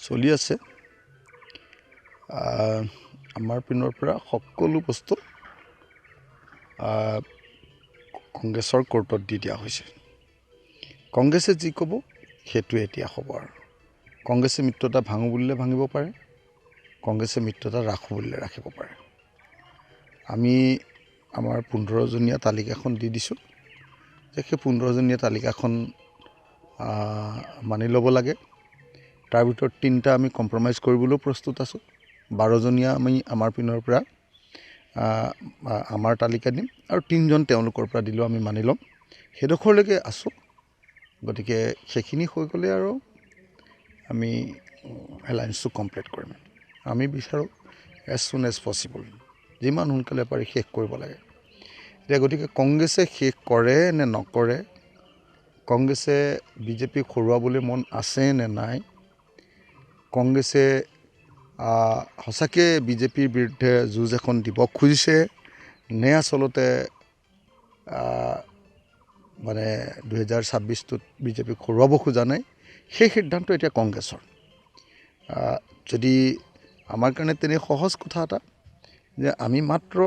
চলি আছে আমাৰ পিনৰ পৰা সকলো বস্তু কংগ্ৰেছৰ কোৰ্টত দি দিয়া হৈছে। কংগ্ৰেছে যি ক'ব সেইটোৱে এতিয়া হ'ব আৰু কংগ্ৰেছে মিত্ৰতা ভাঙো বুলিলে ভাঙিব পাৰে, কংগ্ৰেছে মিত্ৰতা ৰাখোঁ বুলিলে ৰাখিব পাৰে। আমি আমাৰ 15জনীয়া তালিকাখন দি দিছোঁ যে সেই 15জনীয়া তালিকাখন মানি ল'ব লাগে। তাৰ ভিতৰত 3টা আমি কম্প্ৰমাইজ কৰিবলৈও প্ৰস্তুত আছোঁ। 12জনীয়া আমি আমাৰ পিনৰ পৰা আমাৰ তালিকা দিম আৰু 3জন তেওঁলোকৰ পৰা দিলেও আমি মানি ল'ম। সেইডোখৰলৈকে আছোঁ। গতিকে সেইখিনি হৈ গ'লে আৰু আমি এলায়েন্সটো কমপ্লিট কৰিম। আমি বিচাৰোঁ এজ চুন এজ পচিবল, যিমান সোনকালে পাৰি শেষ কৰিব লাগে। এতিয়া গতিকে কংগ্ৰেছে শেষ কৰে নে নকৰে, কংগ্ৰেছে বিজেপিক হৰুৱাবলৈ মন আছে নে নাই, কংগ্ৰেছে সঁচাকৈ বিজেপিৰ বিৰুদ্ধে যুঁজ এখন দিব খুজিছে নে আচলতে মানে 2026ত বিজেপিক হৰুৱাব খোজা নাই, সেই সিদ্ধান্ত এতিয়া কংগ্ৰেছৰ। যদি আমাৰ কাৰণে তেনে সহজ কথা এটা যে আমি মাত্ৰ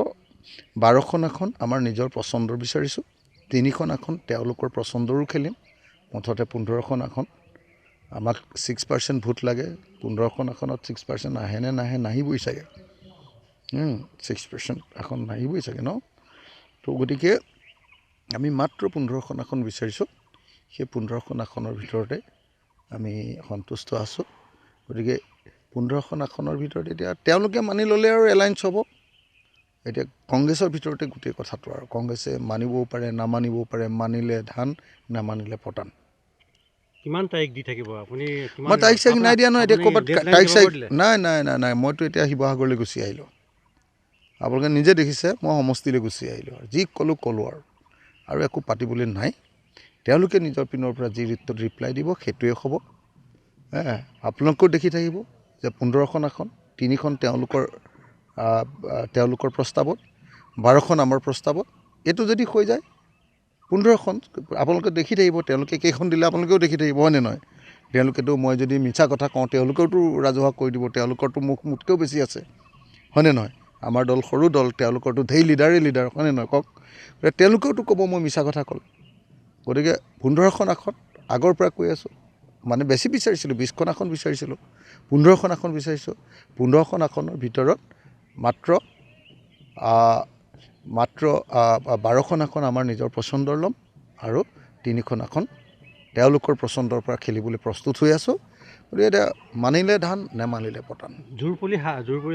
12খন আসন আমাৰ নিজৰ পচন্দৰ বিচাৰিছোঁ, 3খন আসন তেওঁলোকৰ পচন্দৰো খেলিম। মুঠতে 15খন আসন। আমাক 6% ভোট লাগে। 15খন আসনত 6% আহে নে নাহে, নাহিবই চাগে। 6% আসন নাহিবই চাগে ন। তো গতিকে আমি মাত্ৰ 15খন আসন বিচাৰিছোঁ। সেই 15খন আসনৰ ভিতৰতে আমি সন্তুষ্ট আছোঁ। গতিকে 15খন আসনৰ ভিতৰত এতিয়া তেওঁলোকে মানি ল'লে আৰু এলায়েন্স হ'ব। এতিয়া কংগ্ৰেছৰ ভিতৰতে গোটেই কথাটো আৰু কংগ্ৰেছে মানিবও পাৰে নামানিবও পাৰে, মানিলে ধান নামানিলে পতান। কিমান তাৰিখ দি থাকিব আপুনি? মই তাৰিখ চাৰিখ নাই দিয়া নহয়। এতিয়া ক'ৰবাত তাৰিখ চাৰিখ নাই মইতো এতিয়া শিৱসাগৰলৈ গুচি আহিলোঁ। আপোনালোকে নিজে দেখিছে মই সমষ্টিলৈ গুচি আহিলোঁ আৰু যি ক'লোঁ আৰু একো পাতিবলৈ নাই। তেওঁলোকে নিজৰ পিনৰ পৰা যি ৰিপ্লাই দিব সেইটোৱে হ'ব। আপোনালোকেও দেখি থাকিব যে 15খন আসন, 3খন তেওঁলোকৰ প্ৰস্তাৱত, 12খন আমাৰ প্ৰস্তাৱত। এইটো যদি হৈ যায় 15খন আপোনালোকে দেখি থাকিব। তেওঁলোকে কেইখন দিলে আপোনালোকেও দেখি থাকিব, হয়নে নহয়? তেওঁলোকেতো মই যদি মিছা কথা কওঁ তেওঁলোকেওতো ৰাজহুৱা কৰি দিব। তেওঁলোকৰতো মোতকৈও বেছি আছে, হয়নে নহয়? আমাৰ দল সৰু দল, তেওঁলোকৰতো ঢেৰ লিডাৰ, হয়নে নহয় কওক? তেওঁলোকেওতো ক'ব মই মিছা কথা ক'লোঁ। গতিকে 15খন আসন আগৰ পৰা কৈ আছোঁ, মানে বেছি বিচাৰিছিলোঁ, 20খন আসন বিচাৰিছিলোঁ, 15খন আসন বিচাৰিছোঁ। 15খন আসনৰ ভিতৰত মাত্ৰ 12খন আসন আমাৰ নিজৰ পচন্দৰ ল'ম আৰু 3খন আসন তেওঁলোকৰ পচন্দৰ পৰা খেলিবলৈ প্ৰস্তুত হৈ আছোঁ। গতিকে এতিয়া মানিলে ধান নেমানিলে পতান। জোৰ পৰি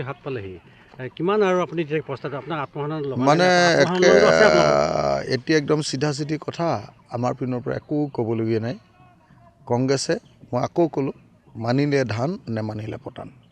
হাত পালেহি। কিমান আৰু আপুনি প্ৰস্তাৱ আপোনাৰ মানে এতিয়া একদম চিধা চিধি কথা। আমাৰ পিনৰ পৰা একো ক'বলগীয়া নাই। কংগ্ৰেছে মই আকৌ ক'লোঁ মানিলে ধান নেমানিলে পতান।